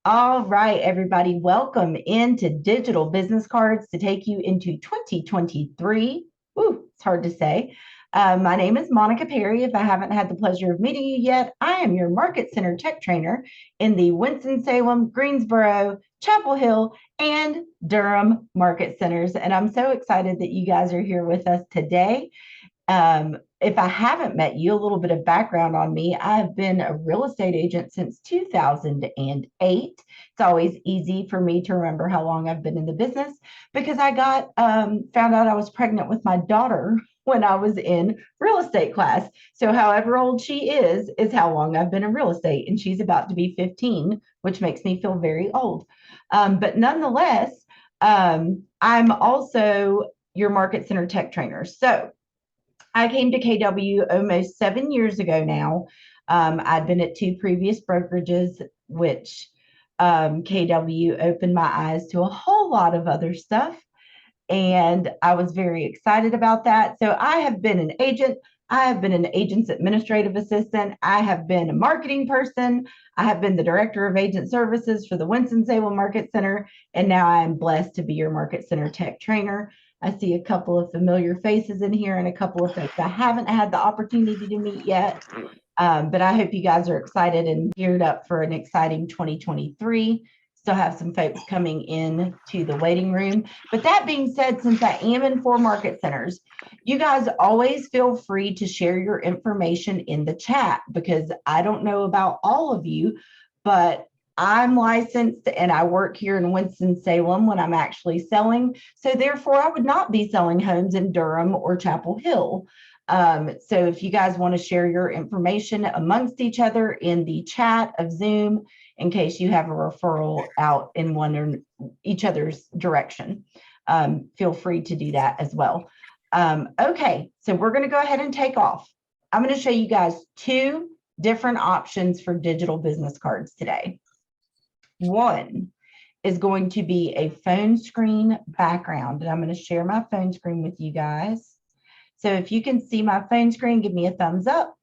All right, everybody, welcome into Digital Business Cards to take you into 2023. Woo, it's hard to say. My name is Monica Perry. If I haven't had the pleasure of meeting you yet, I am your Market Center Tech Trainer in the Winston-Salem, Greensboro, Chapel Hill, and Durham Market Centers. And I'm so excited that you guys are here with us today. If I haven't met you, a little bit of background on me. I've been a real estate agent since 2008. It's always easy for me to remember how long I've been in the business because I got found out I was pregnant with my daughter when I was in real estate class. So however old she is how long I've been in real estate, and she's about to be 15, which makes me feel very old. But nonetheless, I'm also your Market Center Tech Trainer. So I came to KW almost 7 years ago now. I'd been at two previous brokerages, which KW opened my eyes to a whole lot of other stuff. And I was very excited about that. So I have been an agent. I have been an agent's administrative assistant. I have been a marketing person. I have been the director of agent services for the Winston-Salem Market Center. And now I am blessed to be your Market Center Tech Trainer. I see a couple of familiar faces in here and a couple of folks I haven't had the opportunity to meet yet. But I hope you guys are excited and geared up for an exciting 2023. Still have some folks coming in to the waiting room. But that being said, since I am in 4 market centers, you guys always feel free to share your information in the chat, because I don't know about all of you, but I'm licensed and I work here in Winston-Salem when I'm actually selling. So therefore, I would not be selling homes in Durham or Chapel Hill. So if you guys want to share your information amongst each other in the chat of Zoom, in case you have a referral out in one or each other's direction, feel free to do that as well. Okay, so we're going to go ahead and take off. I'm going to show you guys 2 different options for digital business cards today. One is going to be a phone screen background, and I'm going to share my phone screen with you guys. So if you can see my phone screen, give me a thumbs up.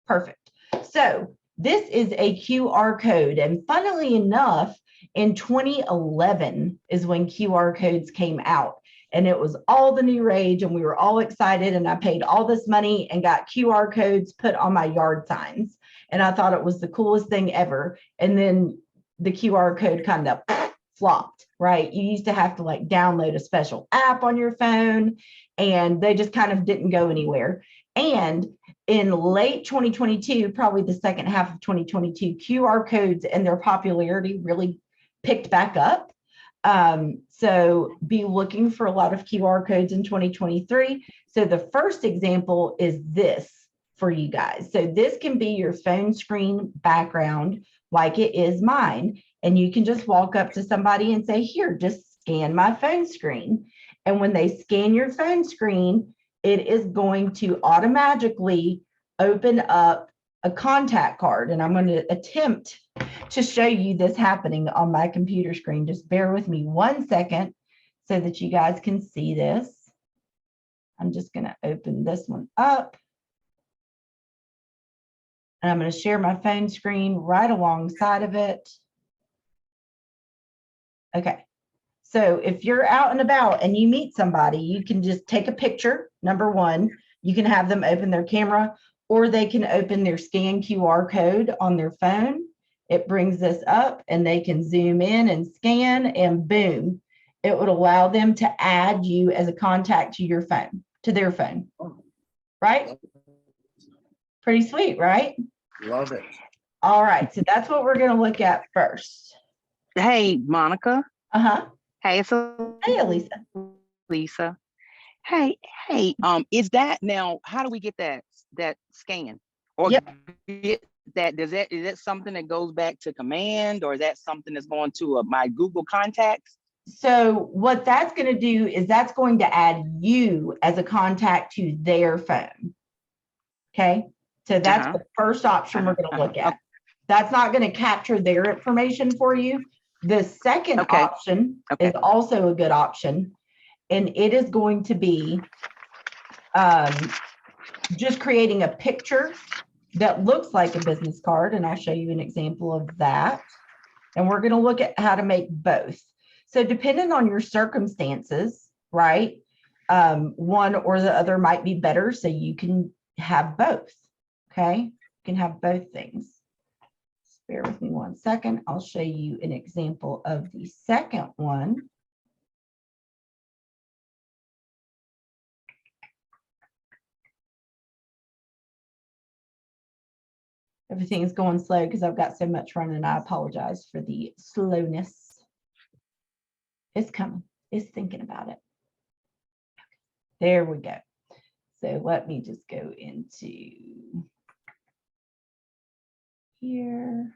Perfect. So this is a QR code. And funnily enough, in 2011 is when QR codes came out. And it was all the new rage, and we were all excited. And I paid all this money and got QR codes put on my yard signs. And I thought it was the coolest thing ever. And then the QR code kind of flopped, right? You used to have to like download a special app on your phone, and they just kind of didn't go anywhere. And in late 2022, probably the second half of 2022, QR codes and their popularity really picked back up. So be looking for a lot of QR codes in 2023. So the first example is this for you guys. So this can be your phone screen background, like it is mine. And you can just walk up to somebody and say, here, just scan my phone screen. And when they scan your phone screen, it is going to automatically open up a contact card. And I'm going to attempt to show you this happening on my computer screen. Just bear with me 1 second so that you guys can see this. I'm just going to open this one up. And I'm going to share my phone screen right alongside of it. Okay. So if you're out and about and you meet somebody, you can just take a picture. Number one, you can have them open their camera, or they can open their scan QR code on their phone. It brings this up and they can zoom in and scan, and boom, it would allow them to add you as a contact to your phone, to their phone. Right? Pretty sweet, right? Love it. All right. So that's what we're going to look at first. Hey, Monica. Uh-huh. Hey, it's Hey, Elisa. Lisa. Hey, is that now? How do we get that scan? Or Yep. get that? Is that something that goes back to command, or is that something that's going to my Google contacts? So what that's going to do is that's going to add you as a contact to their phone. Okay. So that's the first option we're going to look at. That's not going to capture their information for you. The second option is also a good option, and it is going to be just creating a picture that looks like a business card, and I'll show you an example of that. And we're going to look at how to make both. So depending on your circumstances, right, one or the other might be better, so you can have both, okay? You can have both things. Just bear with me 1 second. I'll show you an example of the second one. Everything's going slow because I've got so much running. I apologize for the slowness. It's coming. It's thinking about it. There we go. So let me just go into here.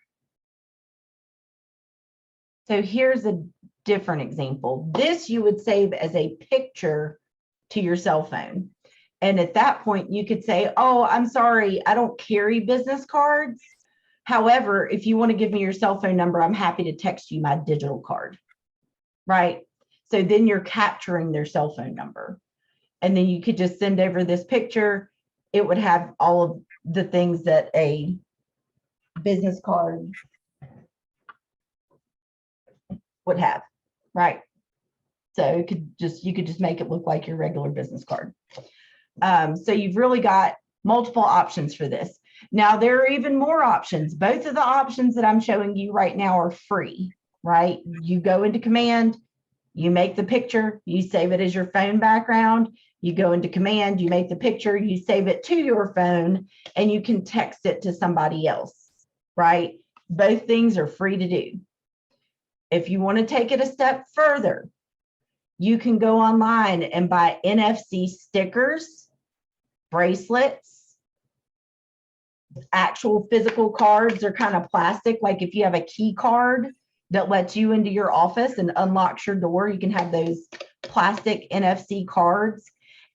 So here's a different example. This you would save as a picture to your cell phone. And at that point, you could say, oh, I'm sorry, I don't carry business cards. However, if you want to give me your cell phone number, I'm happy to text you my digital card, right? So then you're capturing their cell phone number. And then you could just send over this picture. It would have all of the things that a business card would have, right? So you could just make it look like your regular business card. So you've really got multiple options for this. Now there are even more options. Both of the options that I'm showing you right now are free, right? You go into command, you make the picture, you save it as your phone background, you go into command, you make the picture, you save it to your phone, and you can text it to somebody else, right? Both things are free to do. If you want to take it a step further, you can go online and buy NFC stickers, bracelets, actual physical cards. They're kind of plastic. Like if you have a key card that lets you into your office and unlocks your door, you can have those plastic NFC cards.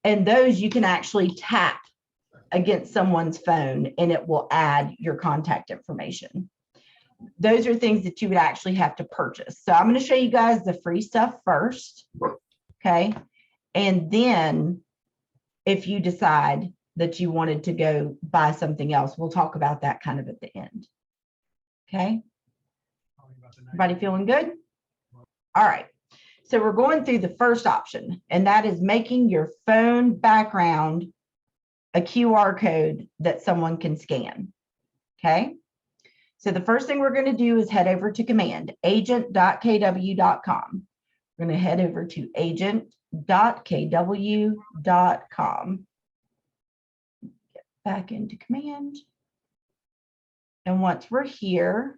And those you can actually tap against someone's phone and it will add your contact information. Those are things that you would actually have to purchase. So I'm going to show you guys the free stuff first. Okay. And then if you decide that you wanted to go buy something else, we'll talk about that kind of at the end. Okay. Everybody feeling good? All right. So we're going through the first option, and that is making your phone background a QR code that someone can scan. Okay. So the first thing we're going to do is head over to command agent.kw.com. We're going to head over to agent.kw.com. Get back into command. And once we're here,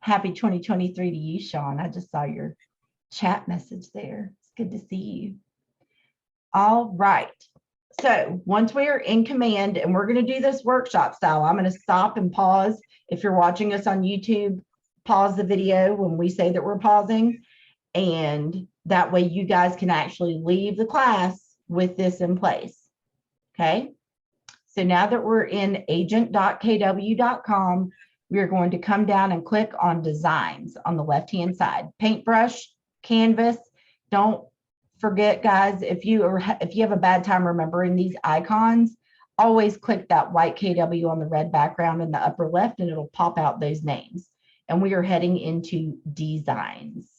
happy 2023 to you, Sean. I just saw your chat message there. It's good to see you. All right. So once we are in command, and we're going to do this workshop style, I'm going to stop and pause. If you're watching us on YouTube, pause the video when we say that we're pausing. And that way you guys can actually leave the class with this in place. Okay. So now that we're in agent.kw.com, we are going to come down and click on designs on the left-hand side. Paintbrush, canvas. Don't forget, guys, if you have a bad time remembering these icons, always click that white KW on the red background in the upper left and it'll pop out those names. And we are heading into designs.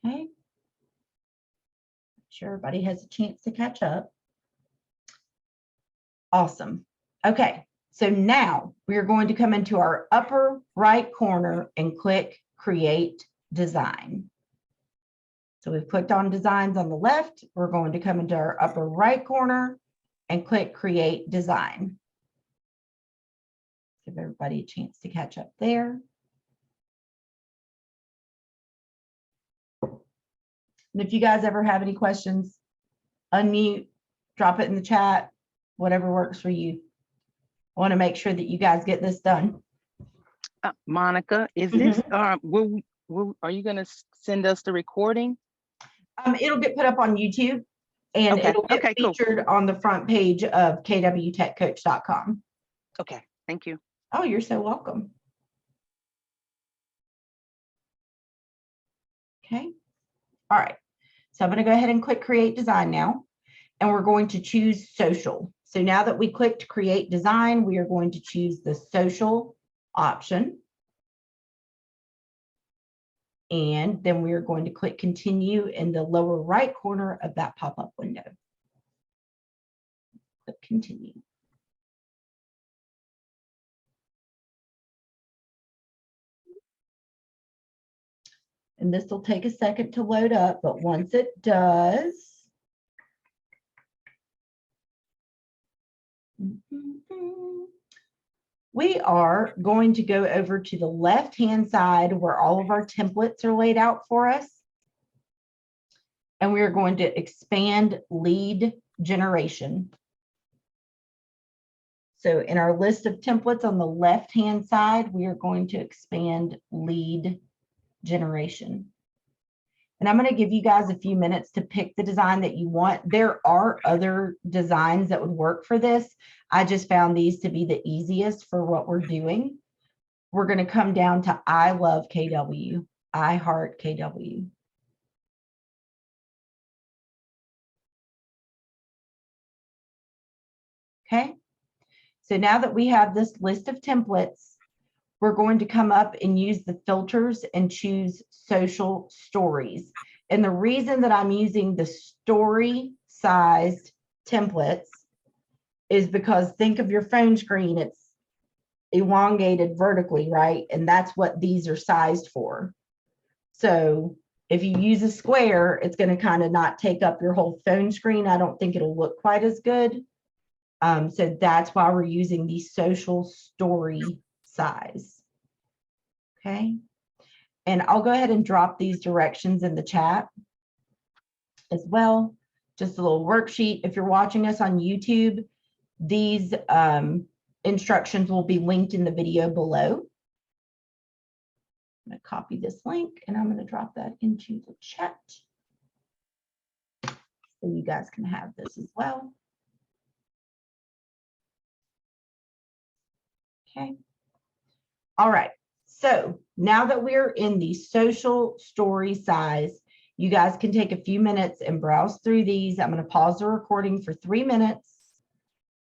Okay. Make sure everybody has a chance to catch up. Awesome. Okay, so now we are going to come into our upper right corner and click Create Design. So we've clicked on Designs on the left. We're going to come into our upper right corner and click Create Design. Give everybody a chance to catch up there. And if you guys ever have any questions, unmute, drop it in the chat, whatever works for you. I want to make sure that you guys get this done. Monica, is this, are you going to send us the recording? It'll get put up on YouTube and it'll get featured on the front page of kwtechcoach.com. Okay, thank you. Oh, you're so welcome. Okay. All right. So I'm going to go ahead and click Create Design now. and we're going to choose social. So now that we clicked create design, we are going to choose the social option. And then we are going to click continue in the lower right corner of that pop-up window. Click continue. And this will take a second to load up, but once it does, we are going to go over to the left-hand side where all of our templates are laid out for us. And we are going to expand lead generation. So in our list of templates on the left-hand side, we are going to expand lead generation. And I'm going to give you guys a few minutes to pick the design that you want. There are other designs that would work for this. I just found these to be the easiest for what we're doing. We're going to come down to I love KW, I heart KW. Okay. So now that we have this list of templates, we're going to come up and use the filters and choose social stories. And the reason that I'm using the story sized templates is because think of your phone screen, it's elongated vertically, right? And that's what these are sized for. So if you use a square, it's going to kind of not take up your whole phone screen. I don't think it'll look quite as good. So that's why we're using the social story size. Okay. And I'll go ahead and drop these directions in the chat as well. Just a little worksheet. If you're watching us on YouTube, these instructions will be linked in the video below. I'm going to copy this link and I'm going to drop that into the chat so you guys can have this as well. Okay. All right. So now that we're in the social story size, you guys can take a few minutes and browse through these. I'm going to pause the recording for 3 minutes.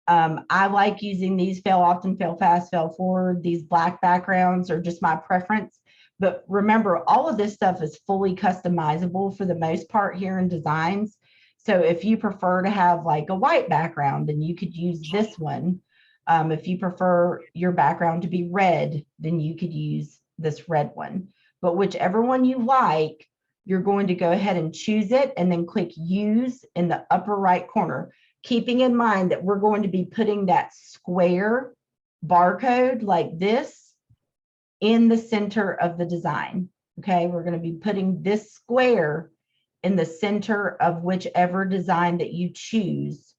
I like using these fail often, fail fast, fail forward. These black backgrounds are just my preference. But remember, all of this stuff is fully customizable for the most part here in designs. So if you prefer to have like a white background, then you could use this one. If you prefer your background to be red, then you could use this red one. But whichever one you like, you're going to go ahead and choose it and then click use in the upper right corner, keeping in mind that we're going to be putting that square barcode like this in the center of the design. Okay, we're going to be putting this square in the center of whichever design that you choose.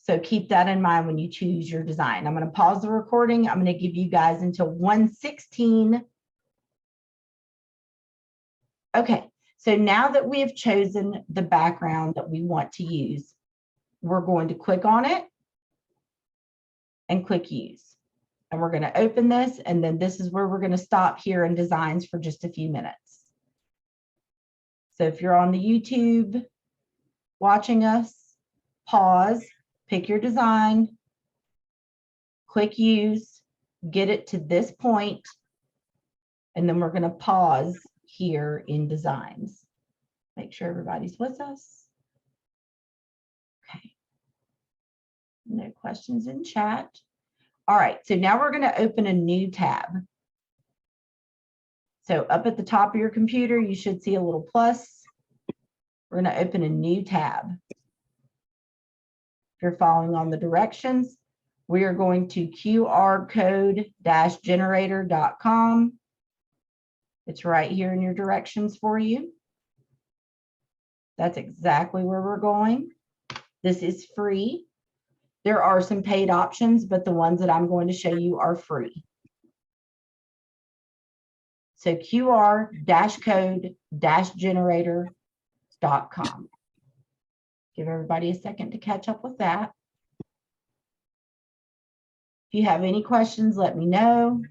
So keep that in mind when you choose your design. I'm going to pause the recording. I'm going to give you guys until 1:16. Okay, so now that we have chosen the background that we want to use, we're going to click on it and click use. And we're going to open this, and then this is where we're going to stop here in designs for just a few minutes. So if you're on the YouTube watching us, pause, pick your design, click use, get it to this point, and then we're going to pause here in designs. Make sure everybody's with us. Okay. No questions in chat. All right, so now we're going to open a new tab. So up at the top of your computer, you should see a little plus. We're going to open a new tab. If you're following on the directions, we are going to qrcode-generator.com. It's right here in your directions for you. That's exactly where we're going. This is free. There are some paid options, but the ones that I'm going to show you are free. So qr-code-generator.com. Give everybody a second to catch up with that. If you have any questions, let me know.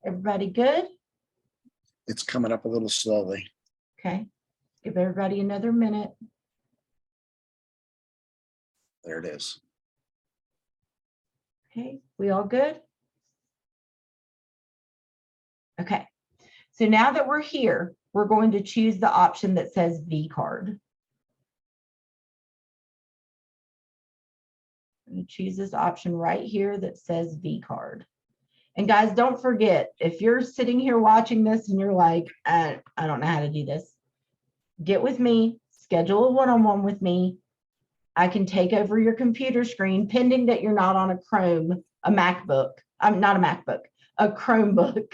Everybody good? It's coming up a little slowly. Okay, give everybody another minute. There it is. Okay, we all good? Okay, so now that we're here, we're going to choose the option that says V card. I'm going to choose this option right here that says V card. And guys, don't forget, if you're sitting here watching this and you're like, I don't know how to do this, get with me, schedule a one-on-one with me. I can take over your computer screen, pending that you're not on a Chrome, a MacBook. I'm not a MacBook, a Chromebook.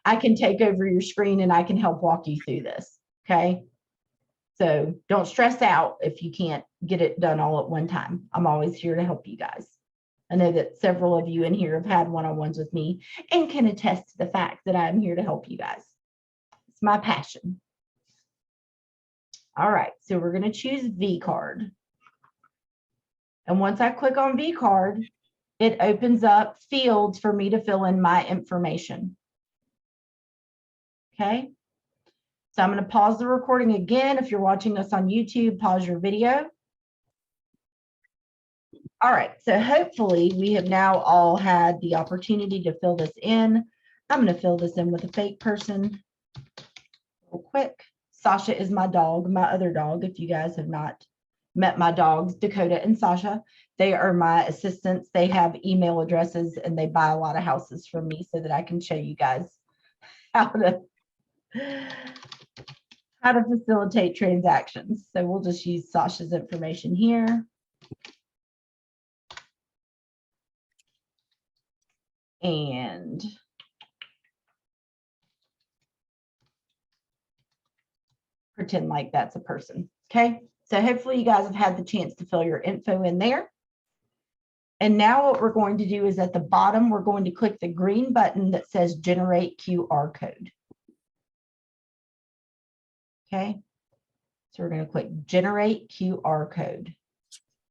I can take over your screen and I can help walk you through this. Okay. So don't stress out if you can't get it done all at one time. I'm always here to help you guys. I know that several of you in here have had one-on-ones with me and can attest to the fact that I'm here to help you guys. It's my passion. All right, so we're going to choose V card. And once I click on V card, it opens up fields for me to fill in my information. Okay. So I'm going to pause the recording again. If you're watching us on YouTube, pause your video. All right, so hopefully we have now all had the opportunity to fill this in. I'm going to fill this in with a fake person real quick. Sasha is my dog, my other dog. If you guys have not met my dogs, Dakota and Sasha, they are my assistants. They have email addresses and they buy a lot of houses from me so that I can show you guys how to facilitate transactions. So we'll just use Sasha's information here. And pretend like that's a person. Okay, so hopefully you guys have had the chance to fill your info in there. And now what we're going to do is at the bottom, we're going to click the green button that says generate QR code. Okay, so we're going to click generate QR code.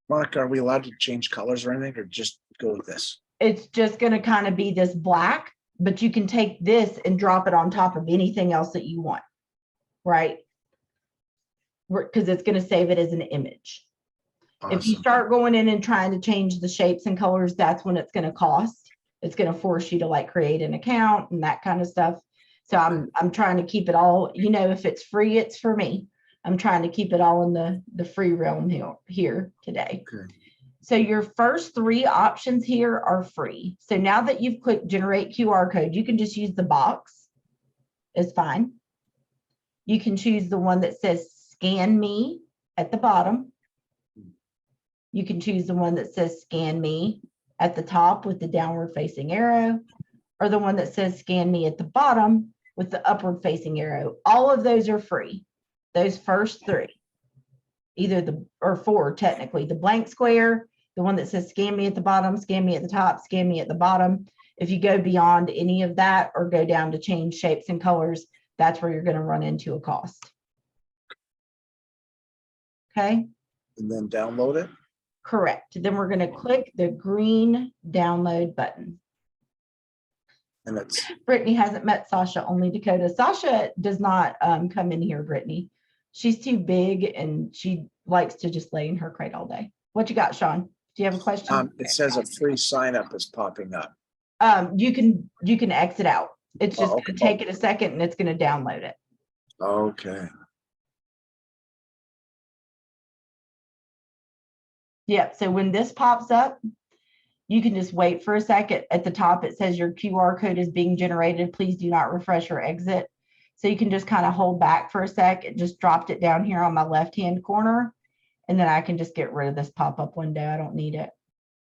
Monica, are we allowed to change colors or anything, or just go with this? It's just going to kind of be this black, but you can take this and drop it on top of anything else that you want, right? Because it's going to save it as an image. Awesome. If you start going in and trying to change the shapes and colors, that's when it's going to cost. It's going to force you to like create an account and that kind of stuff. So I'm trying to keep it all, you know, if it's free, it's for me. I'm trying to keep it all in the free realm here today. Okay. So your first three options here are free. So now that you've clicked generate QR code, you can just use the box. It's fine. You can choose the one that says scan me at the bottom. You can choose the one that says scan me at the top with the downward facing arrow, or the one that says scan me at the bottom with the upward facing arrow. All of those are free. Those first three, or four technically, the blank square, the one that says scan me at the bottom, scan me at the top, scan me at the bottom. If you go beyond any of that or go down to change shapes and colors, that's where you're going to run into a cost. Okay. And then download it? Correct. Then we're going to click the green download button. And it's Brittany hasn't met Sasha, only Dakota. Sasha does not come in here, Brittany. She's too big and she likes to just lay in her crate all day. What you got, Sean? Do you have a question? it says a free sign up is popping up. You can exit out. It's just okay. going to take it a second and it's going to download it. Okay. Yep. So when this pops up, you can just wait for a second. At the top, it says your QR code is being generated. Please do not refresh or exit. So you can just kind of hold back for a sec. It just dropped it down here on my left-hand corner. And then I can just get rid of this pop-up window. I don't need it.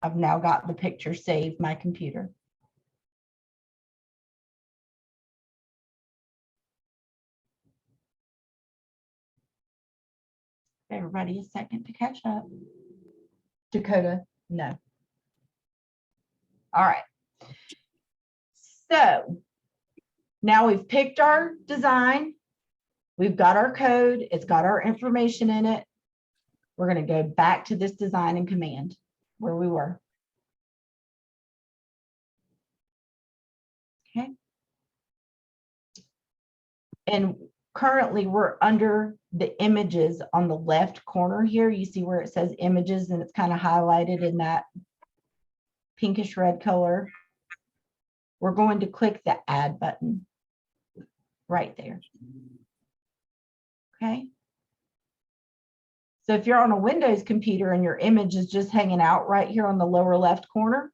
I've now got the picture saved my computer. Everybody a second to catch up. Dakota, no. All right. So now we've picked our design. We've got our code. It's got our information in it. We're going to go back to this design and command where we were. Okay. And currently we're under the images on the left corner here. You see where it says images and it's kind of highlighted in that pinkish red color. We're going to click the add button right there. Okay. So if you're on a Windows computer and your image is just hanging out right here on the lower left corner,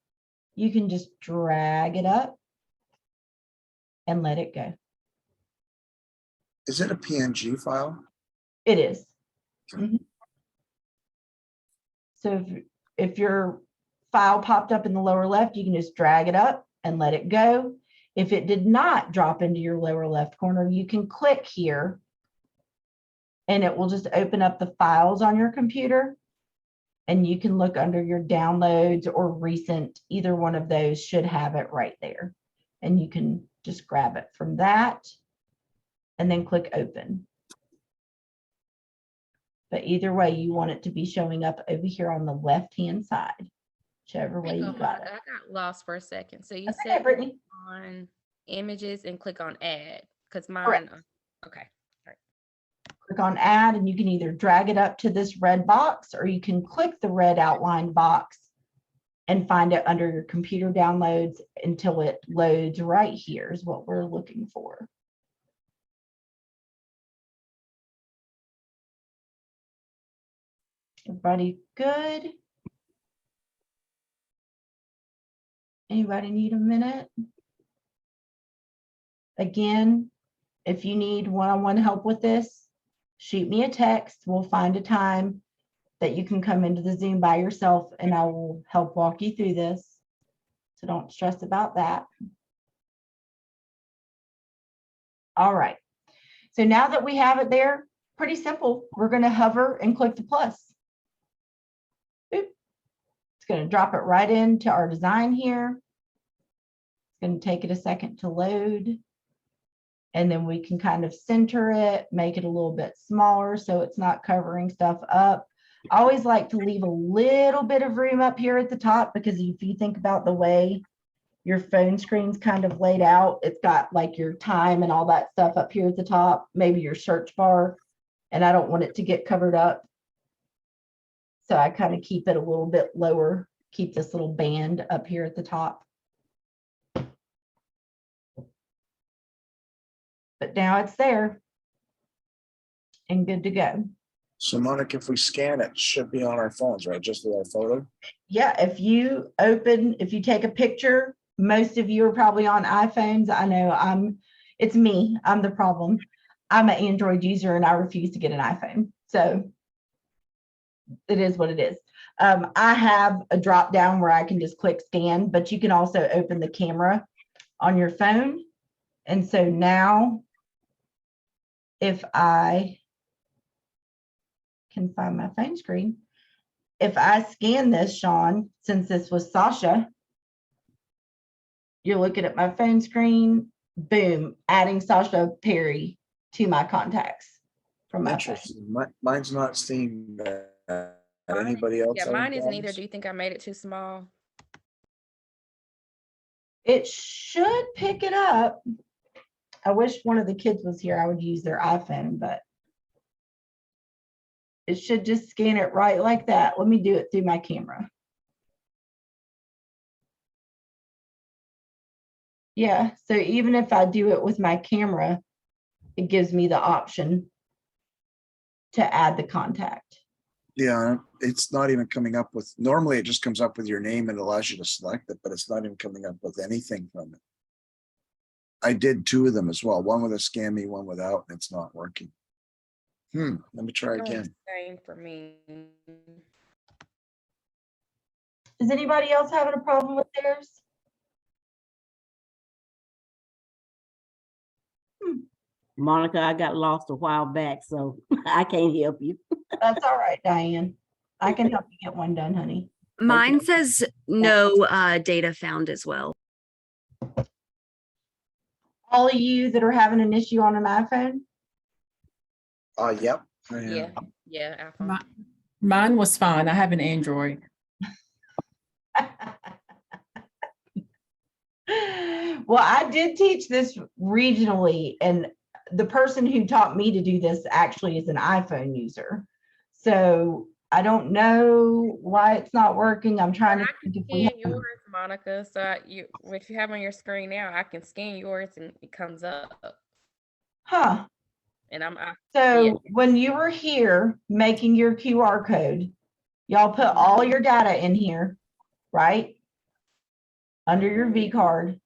you can just drag it up and let it go. Is it a PNG file? It is. Okay. Mhm. So if your file popped up in the lower left, you can just drag it up and let it go. If it did not drop into your lower left corner, you can click here and it will just open up the files on your computer. And you can look under your downloads or recent, either one of those should have it right there. And you can just grab it from that and then click open. But either way, you want it to be showing up over here on the left-hand side, whichever way you got it. I got lost for a second. So you That's okay, said Brittany. on images and click on add, because mine, Correct. okay. Click on add and you can either drag it up to this red box or you can click the red outlined box and find it under your computer downloads until it loads right here is what we're looking for. Everybody good? Anybody need a minute? Again, if you need one-on-one help with this, shoot me a text. We'll find a time that you can come into the Zoom by yourself and I will help walk you through this. So don't stress about that. All right. So now that we have it there, pretty simple. We're going to hover and click the plus. Boop. It's going to drop it right into our design here. It's going to take it a second to load. And then we can kind of center it, make it a little bit smaller so it's not covering stuff up. I always like to leave a little bit of room up here at the top because if you think about the way your phone screen's kind of laid out, it's got like your time and all that stuff up here at the top, maybe your search bar, and I don't want it to get covered up. So I kind of keep it a little bit lower, keep this little band up here at the top. But now it's there and good to go. So Monica, if we scan it, it should be on our phones, right? Just with our photo? Yeah, if you take a picture, most of you are probably on iPhones. I know it's me, I'm the problem. I'm an Android user and I refuse to get an iPhone. So it is what it is. I have a drop down where I can just click scan, but you can also open the camera on your phone. And so now if I can find my phone screen, if I scan this, Sean, since this was Sasha, you're looking at my phone screen, boom, adding Sasha Perry to my contacts from my phone. Interesting. Mine's not seeing that. Anybody else? Yeah, having mine isn't either. problems? Do you think I made it too small? It should pick it up. I wish one of the kids was here. I would use their iPhone, but it should just scan it right like that. Let me do it through my camera. Yeah, so even if I do it with my camera, it gives me the option to add the contact. Yeah, it's not even coming up with, normally it just comes up with your name and allows you to select it, but it's not even coming up with anything from it. I did two of them as well, one with a scan me, one without, and it's not working. Let me try again. Same for me. Is anybody else having a problem with theirs? Monica, I got lost a while back, so I can't help you. That's all right, Diane. I can help you get one done, honey. Mine says no data found as well. All of you that are having an issue on an iPhone, Yep. Yeah, iPhone. Mine was fine. I have an Android. well, I did teach this regionally, and the person who taught me to do this actually is an iPhone user. So I don't know why it's not working. I'm trying to I think can if we scan have. yours, Monica. So what you have on your screen now, I can scan yours and it comes up. Huh. And I So when you were here making your QR code, y'all put all your data in here, right? Under your V card.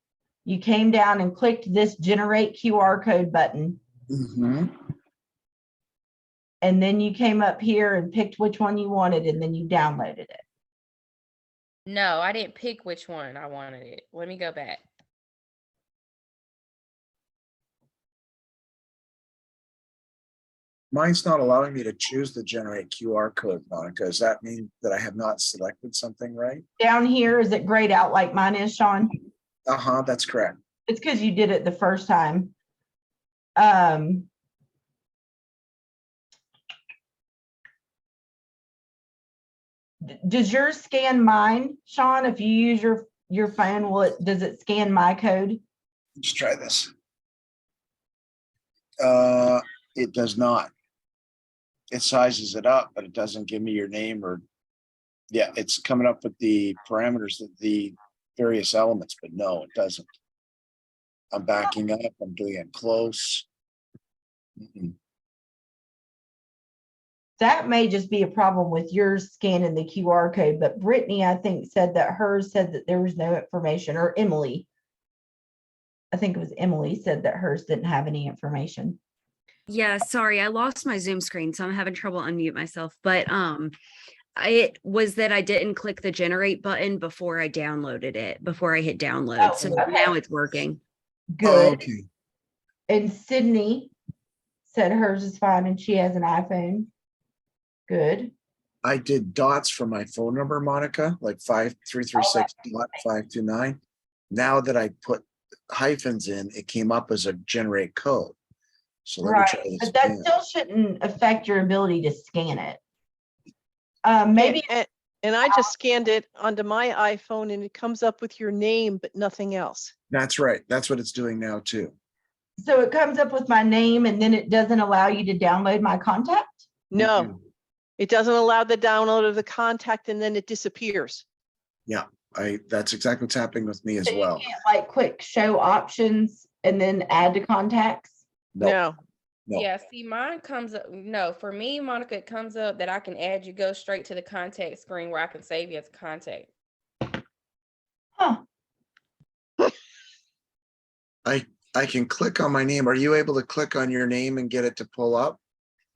You came down and clicked this generate QR code button. Mhm. And then you came up here and picked which one you wanted, and then you downloaded it. No, I didn't pick which one I wanted it. Let me go back. Mine's not allowing me to choose the generate QR code, Monica. Does that mean that I have not selected something right? Down here, is it grayed out like mine is, Sean? Uh-huh, that's correct. It's because you did it the first time. Does yours scan mine, Sean? If you use your phone, does it scan my code? Let's try this. It does not. It sizes it up, but it doesn't give me your name or, yeah, it's coming up with the parameters of the various elements, but no, it doesn't. I'm backing up, I'm doing it close. Mm-mm. That may just be a problem with yours scanning the QR code, but Brittany, I think, said that hers said that there was no information, or Emily. I think it was Emily said that hers didn't have any information. Yeah, sorry, I lost my Zoom screen, so I'm having trouble unmute myself. But it was that I didn't click the generate button before I downloaded it, before I hit download. Oh, So okay. now it's working. Good. Okay. And Sydney said hers is fine and she has an iPhone. Good. I did dots for my phone number, Monica, like 5336.529. Now that I put hyphens in, it came up as a generate code. So let me Right, try this but that again. still shouldn't affect your ability to scan it. Maybe, And I just scanned it onto my iPhone and it comes up with your name, but nothing else. That's right. That's what it's doing now too. so it comes up with my name and then it doesn't allow you to download my contact? No, it doesn't allow the download of the contact and then it disappears. Yeah, that's exactly what's happening with me as So you well. can't like quick show options and then add to contacts? Nope, No, no. Yeah, see, mine comes up. No, for me, Monica, it comes up that I can add you, go straight to the contact screen where I can save you as a contact. Huh, I can click on my name. Are you able to click on your name and get it to pull up?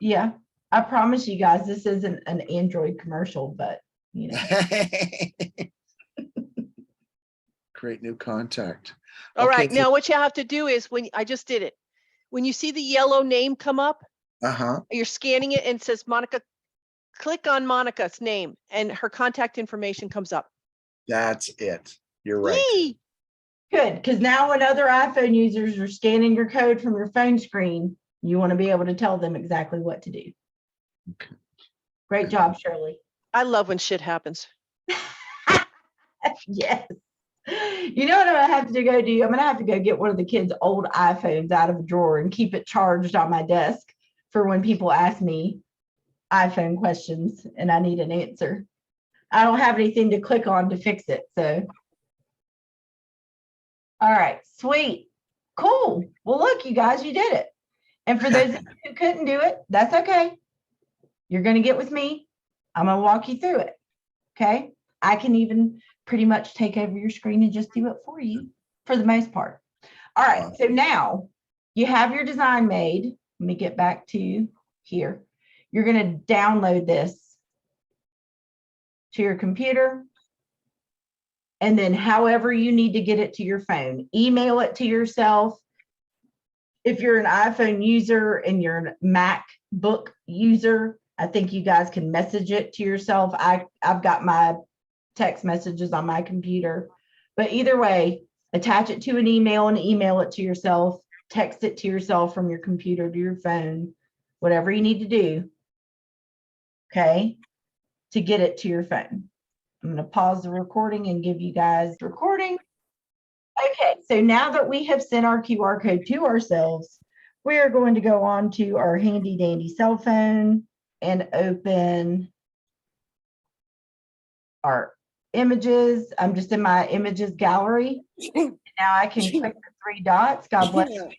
yeah. I promise you guys, this isn't an Android commercial, but you know. Create new contact. all Okay, right. Now what you have to do is when I just did it, when you see the yellow name come up, Uh-huh, you're scanning it and it says Monica, click on Monica's name and her contact information comes up. that's it. You're right. Yee! Good, because now when other iPhone users are scanning your code from your phone screen, you want to be able to tell them exactly what to do. Okay. Great job, Shirley. I love when shit happens. Yes. You know what I'm gonna have to go do? I'm gonna have to go get one of the kids' old iPhones out of a drawer and keep it charged on my desk for when people ask me iPhone questions and I need an answer. I don't have anything to click on to fix it, so. All right, sweet, cool. Well, look, you guys, you did it. And for those of you who couldn't do it, that's okay. You're gonna get with me. I'm gonna walk you through it, okay? I can even pretty much take over your screen and just do it for you for the most part. All right, so now you have your design made. Let me get back to here. You're gonna download this to your computer. And then however you need to get it to your phone, email it to yourself. If you're an iPhone user and you're a MacBook user, I think you guys can message it to yourself. I've got my text messages on my computer, but either way, attach it to an email and email it to yourself, text it to yourself from your computer to your phone, whatever you need to do, okay, to get it to your phone. I'm going to pause the recording and give you guys the recording. Okay, so now that we have sent our QR code to ourselves, we are going to go on to our handy dandy cell phone and open our images. I'm just in my images gallery. Now I can click the three dots. God bless you.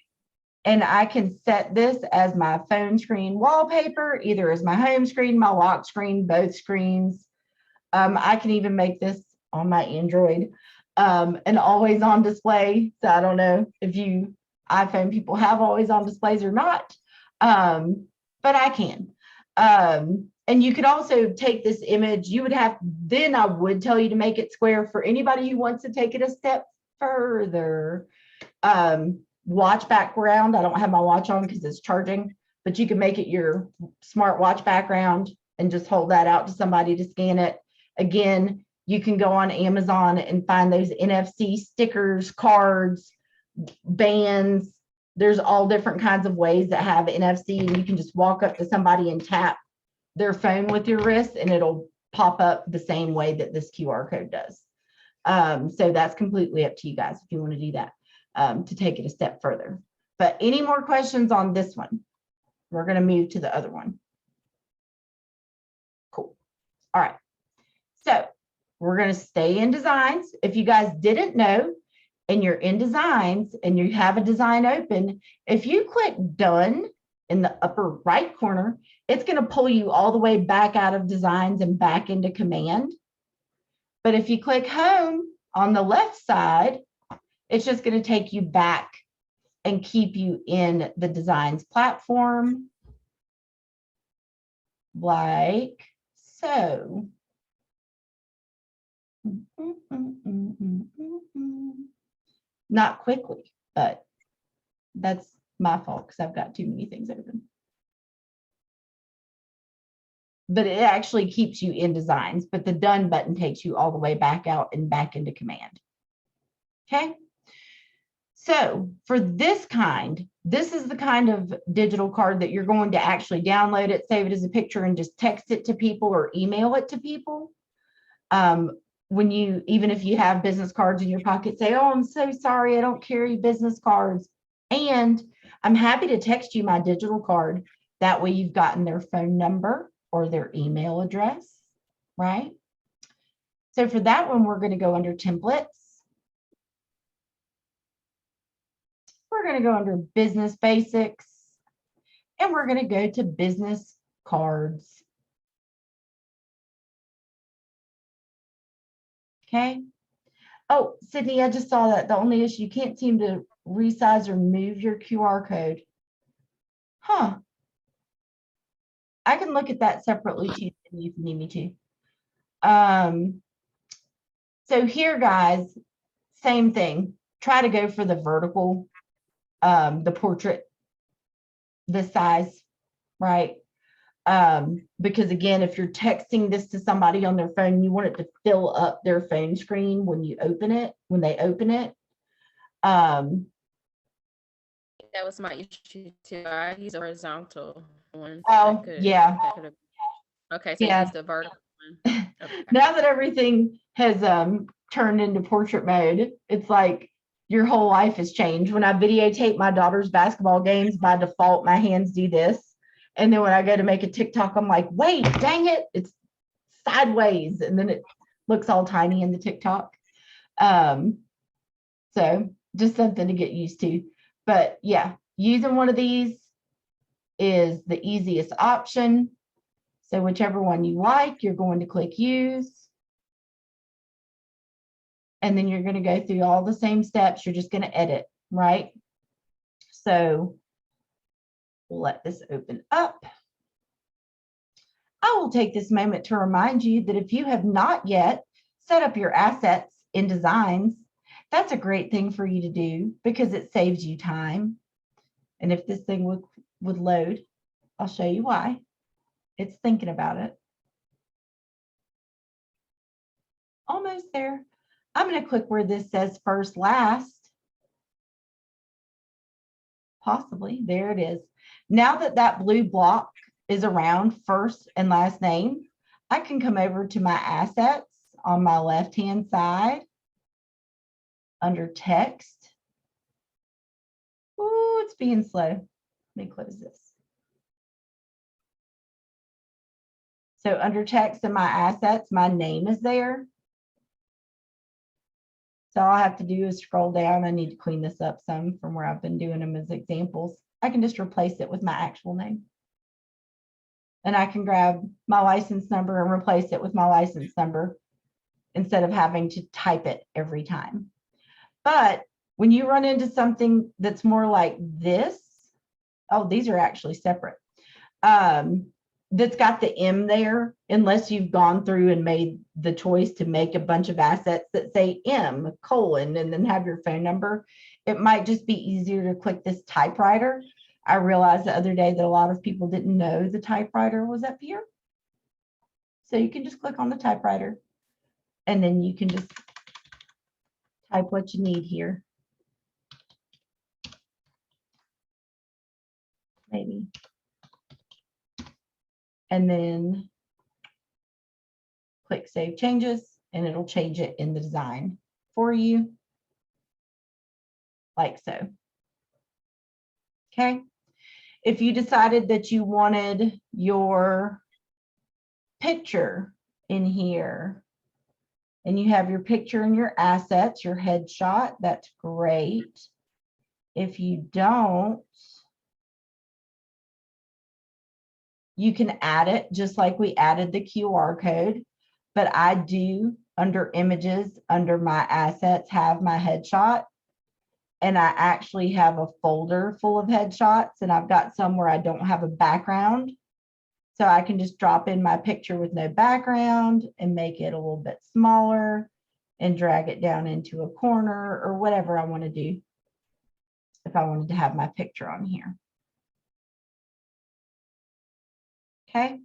And I can set this as my phone screen wallpaper, either as my home screen, my lock screen, both screens. I can even make this on my Android an always on display. So I don't know if you iPhone people have always on displays or not, but I can. And you could also take this image. You would have, then I would tell you to make it square. For anybody who wants to take it a step further. Watch background. I don't have my watch on because it's charging, but you can make it your smart watch background and just hold that out to somebody to scan it. Again, you can go on Amazon and find those NFC stickers, cards, bands. There's all different kinds of ways that have NFC, and you can just walk up to somebody and tap their phone with your wrist and it'll pop up the same way that this QR code does. So that's completely up to you guys if you want to do that. To take it a step further. But any more questions on this one? We're going to move to the other one. Cool. All right. So we're going to stay in designs. If you guys didn't know and you're in designs and you have a design open, if you click done in the upper right corner, it's going to pull you all the way back out of designs and back into command. But if you click home on the left side, it's just going to take you back and keep you in the designs platform like so. Not quickly, but that's my fault because I've got too many things open. But it actually keeps you in designs, but the done button takes you all the way back out and back into command. Okay. So for this is the kind of digital card that you're going to actually download it, save it as a picture, and just text it to people or email it to people. When you, even if you have business cards in your pocket, say, oh, I'm so sorry, I don't carry business cards. And I'm happy to text you my digital card. That way you've gotten their phone number or their email address, right? So for that one, we're going to go under templates. We're going to go under business basics and we're going to go to business cards. Okay. Oh, Sydney, I just saw that. The only issue, you can't seem to resize or move your QR code. Huh. I can look at that separately too if you need me to. So here, guys, same thing. Try to go for the vertical. The portrait, this size, right? Because again, if you're texting this to somebody on their phone, you want it to fill up their phone screen when you open it, when they open it. That was my issue too. I use a horizontal one. Oh, yeah. Okay, so Yeah. use the vertical one. Okay. Now that everything has turned into portrait mode, it's like your whole life has changed. When I videotape my daughter's basketball games, by default, my hands do this. And then when I go to make a TikTok, I'm like, wait, dang it, it's sideways. And then it looks all tiny in the TikTok. So just something to get used to. But yeah, using one of these is the easiest option. So whichever one you like, you're going to click use. And then you're going to go through all the same steps. You're just going to edit, right? So we'll let this open up. I will take this moment to remind you that if you have not yet set up your assets in Designs, that's a great thing for you to do because it saves you time. And if this thing would load, I'll show you why. It's thinking about it. Almost there. I'm going to click where this says first, last. Possibly. There it is. Now that that blue block is around first and last name, I can come over to my assets on my left-hand side under text. Ooh, it's being slow. Let me close this. So under text and my assets, my name is there. So all I have to do is scroll down. I need to clean this up some from where I've been doing them as examples. I can just replace it with my actual name. And I can grab my license number and replace it with my license number instead of having to type it every time. But when you run into something that's more like this, oh, these are actually separate. That's got the M there, unless you've gone through and made the choice to make a bunch of assets that say M : and then have your phone number. It might just be easier to click this typewriter. I realized the other day that a lot of people didn't know the typewriter was up here. So you can just click on the typewriter and then you can just type what you need here. Maybe. And then click Save Changes, and it'll change it in the design for you, like so. Okay. If you decided that you wanted your picture in here, and you have your picture and your assets, your headshot, that's great. If you don't, you can add it just like we added the QR code, but I do under images, under my assets, have my headshot. And I actually have a folder full of headshots, and I've got some where I don't have a background. So I can just drop in my picture with no background and make it a little bit smaller and drag it down into a corner or whatever I want to do if I wanted to have my picture on here. Okay.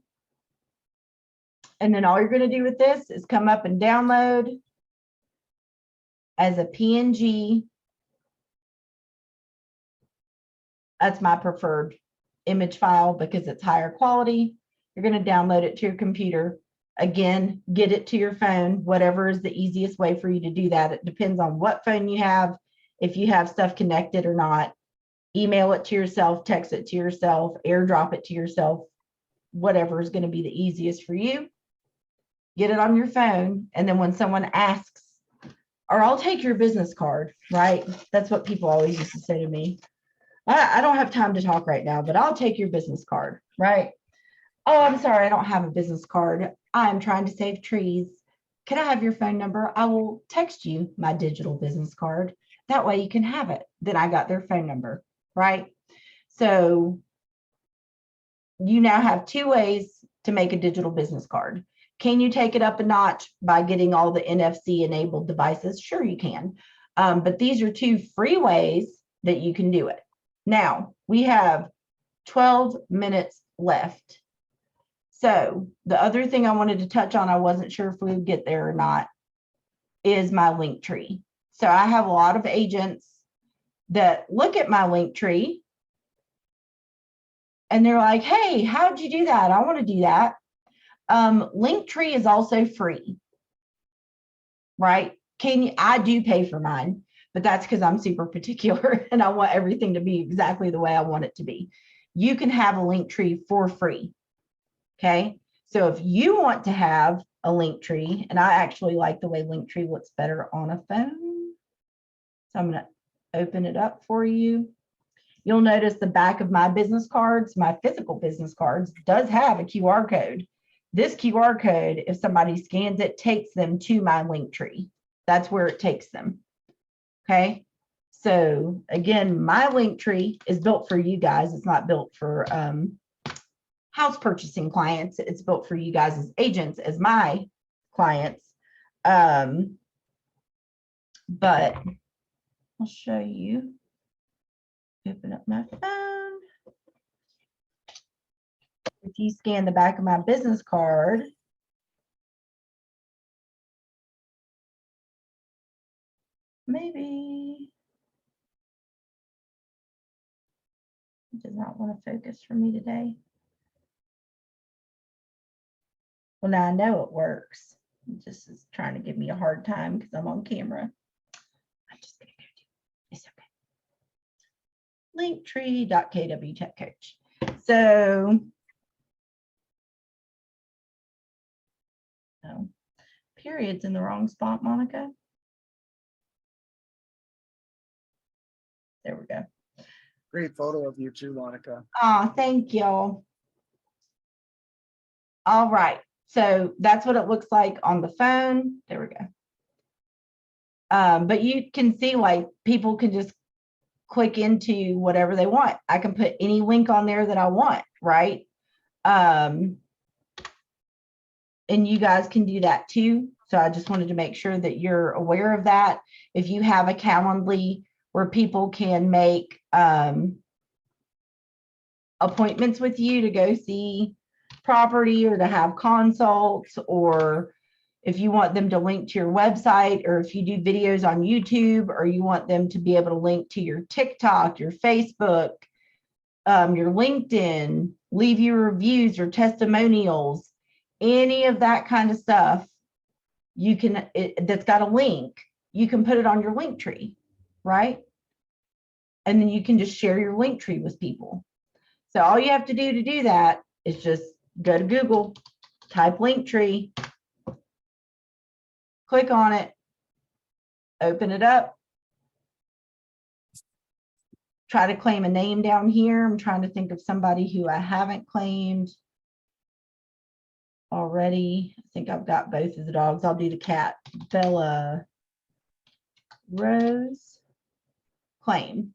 And then all you're going to do with this is come up and download as a PNG. That's my preferred image file because it's higher quality. You're going to download it to your computer. Again, get it to your phone, whatever is the easiest way for you to do that. It depends on what phone you have, if you have stuff connected or not. Email it to yourself, text it to yourself, airdrop it to yourself, whatever is going to be the easiest for you. Get it on your phone. And then when someone asks, or I'll take your business card, right? That's what people always used to say to me. I don't have time to talk right now, but I'll take your business card, right? Oh, I'm sorry, I don't have a business card. I'm trying to save trees. Can I have your phone number? I will text you my digital business card. That way you can have it. Then I got their phone number, right? So you now have two ways to make a digital business card. Can you take it up a notch by getting all the NFC enabled devices? Sure, you can. But these are two free ways that you can do it. Now, we have 12 minutes left. So the other thing I wanted to touch on, I wasn't sure if we would get there or not, is my Linktree. So I have a lot of agents that look at my Linktree and they're like, hey, how'd you do that? I want to do that. Linktree is also free, right? I do pay for mine, but that's because I'm super particular and I want everything to be exactly the way I want it to be. You can have a Linktree for free. Okay. So if you want to have a Linktree, and I actually like the way Linktree looks better on a phone. So I'm going to open it up for you. You'll notice the back of my business cards, my physical business cards, does have a QR code. This QR code, if somebody scans it, takes them to my Linktree. That's where it takes them. Okay. So again, my Linktree is built for you guys. It's not built for house purchasing clients. It's built for you guys as agents, as my clients. But I'll show you. Open up my phone. If you scan the back of my business card, maybe it does not want to focus for me today. Well, now I know it works. It just is trying to give me a hard time because I'm on camera. I'm just gonna go do it. It's okay. linktree.kw Tech Coach. So, no, period's in the wrong spot, Monica. There we go. Great photo of you too, Monica. Oh, thank y'all. All right, so that's what it looks like on the phone. There we go. But you can see like people can just click into whatever they want. I can put any link on there that I want, right? And you guys can do that too. So I just wanted to make sure that you're aware of that. If you have a Calendly where people can make appointments with you to go see property or to have consults, or if you want them to link to your website, or if you do videos on YouTube, or you want them to be able to link to your TikTok, your Facebook, your LinkedIn, leave you reviews or testimonials, any of that kind of stuff, you can, that's got a link, you can put it on your link tree, right? And then you can just share your link tree with people. So all you have to do that is just go to Google, type Linktree, click on it, open it up, try to claim a name down here. I'm trying to think of somebody who I haven't claimed already. I think I've got both of the dogs. I'll do the cat. Bella Rose, claim.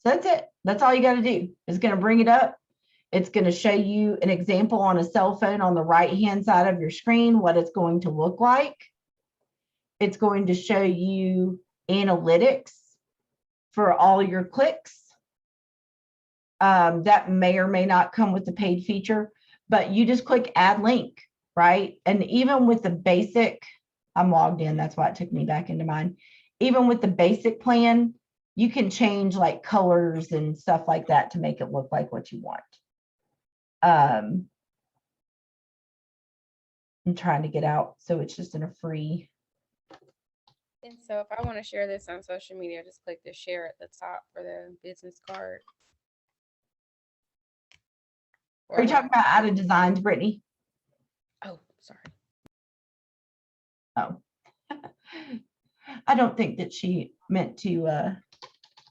So that's it. That's all you got to do. It's going to bring it up. It's going to show you an example on a cell phone on the right-hand side of your screen, what it's going to look like. It's going to show you analytics for all your clicks. That may or may not come with the paid feature, but you just click add link, right? And even with the basic, I'm logged in, that's why it took me back into mine. Even with the basic plan, you can change like colors and stuff like that to make it look like what you want. I'm trying to get out, so it's just in a free. And so if I want to share this on social media, just click the share at the top for the business card. Are you talking about out of designs, Brittany? Oh, sorry. Oh, I don't think that she meant to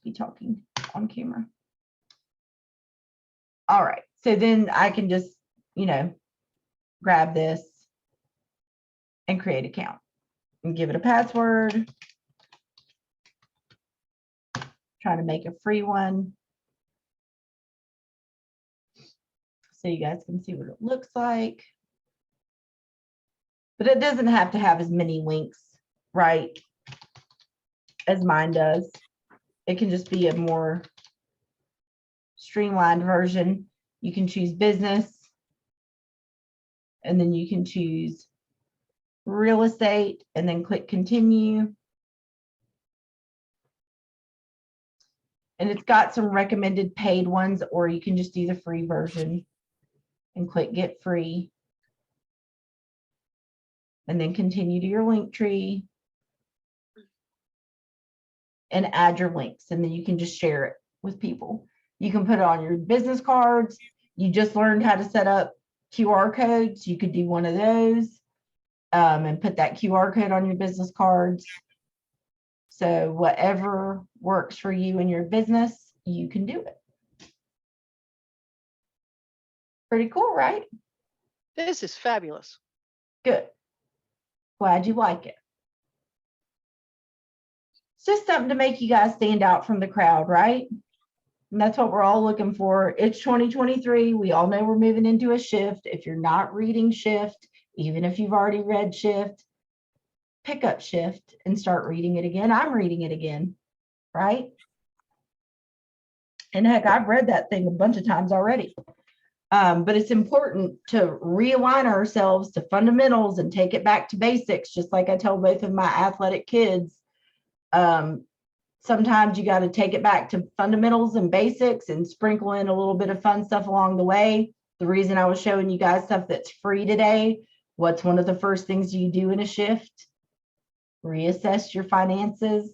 be talking on camera. All right, so then I can just, you know, grab this and create an account and give it a password. Trying to make a free one so you guys can see what it looks like. But it doesn't have to have as many links, right, as mine does. It can just be a more streamlined version. You can choose business, and then you can choose real estate, and then click continue. And it's got some recommended paid ones, or you can just do the free version and click get free. And then continue to your link tree and add your links, and then you can just share it with people. You can put it on your business cards. You just learned how to set up QR codes. You could do one of those and put that QR code on your business cards. So whatever works for you and your business, you can do it. Pretty cool, right? This is fabulous. Good. Glad you like it. It's just something to make you guys stand out from the crowd, right? And that's what we're all looking for. It's 2023. We all know we're moving into a shift. If you're not reading Shift, even if you've already read Shift, pick up Shift and start reading it again. I'm reading it again, right? And heck, I've read that thing a bunch of times already. But it's important to realign ourselves to fundamentals and take it back to basics, just like I tell both of my athletic kids. Sometimes you got to take it back to fundamentals and basics and sprinkle in a little bit of fun stuff along the way. The reason I was showing you guys stuff that's free today What's one of the first things you do in a shift? Reassess your finances,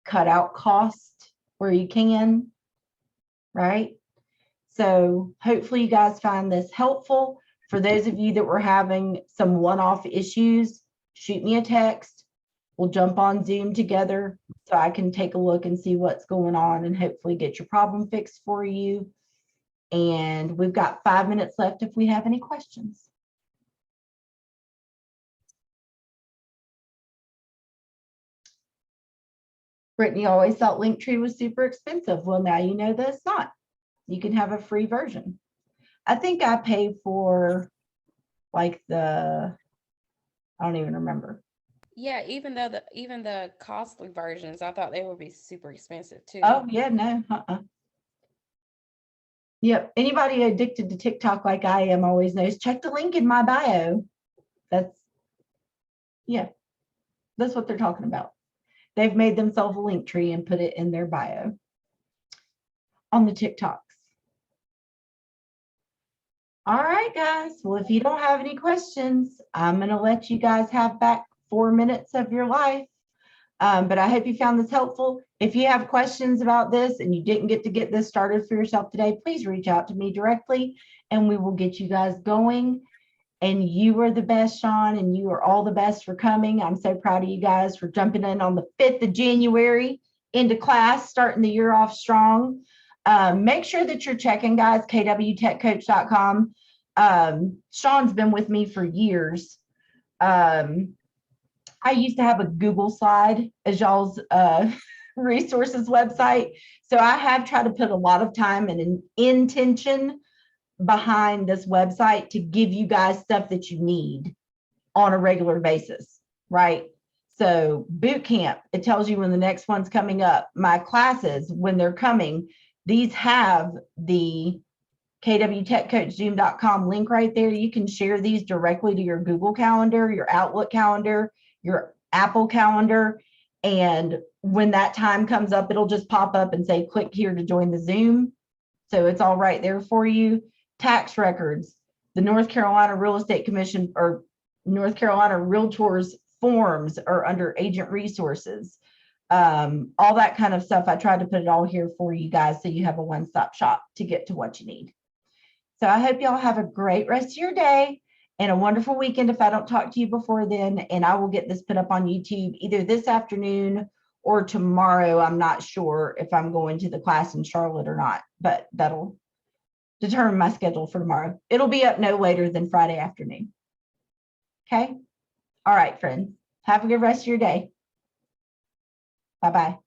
cut out cost where you can, right? So hopefully you guys find this helpful. For those of you that were having some one-off issues, shoot me a text. We'll jump on Zoom together so I can take a look and see what's going on and hopefully get your problem fixed for you. And we've got 5 minutes left if we have any questions. Brittany always thought Linktree was super expensive. Well, now you know that it's not. You can have a free version. I think I pay for like I don't even remember. Yeah, even though even the costly versions, I thought they would be super expensive too. Oh yeah, no, Yep, anybody addicted to TikTok like I am always knows, check the link in my bio. That's what they're talking about. They've made themselves a link tree and put it in their bio on the TikToks. All right, guys. Well, if you don't have any questions, I'm going to let you guys have back 4 minutes of your life. But I hope you found this helpful. If you have questions about this and you didn't get to get this started for yourself today, please reach out to me directly and we will get you guys going. And you are the best, Sean, and you are all the best for coming. I'm so proud of you guys for jumping in on the 5th of January into class, starting the year off strong. Make sure that you're checking, guys, kwtechcoach.com. Sean's been with me for years. I used to have a Google slide as y'all's resources website. So I have tried to put a lot of time and an intention behind this website to give you guys stuff that you need on a regular basis, right? So boot camp, it tells you when the next one's coming up. My classes, when they're coming, these have the kwtechcoachzoom.com link right there. You can share these directly to your Google Calendar, your Outlook calendar, your Apple Calendar. And when that time comes up, it'll just pop up and say, click here to join the Zoom. So it's all right there for you. Tax records, the North Carolina Real Estate Commission or North Carolina Realtors forms are under agent resources. All that kind of stuff. I tried to put it all here for you guys so you have a one-stop shop to get to what you need. So I hope y'all have a great rest of your day and a wonderful weekend if I don't talk to you before then. And I will get this put up on YouTube either this afternoon or tomorrow. I'm not sure if I'm going to the class in Charlotte or not, but that'll determine my schedule for tomorrow. It'll be up no later than Friday afternoon. Okay. All right, friends. Have a good rest of your day. Bye-bye.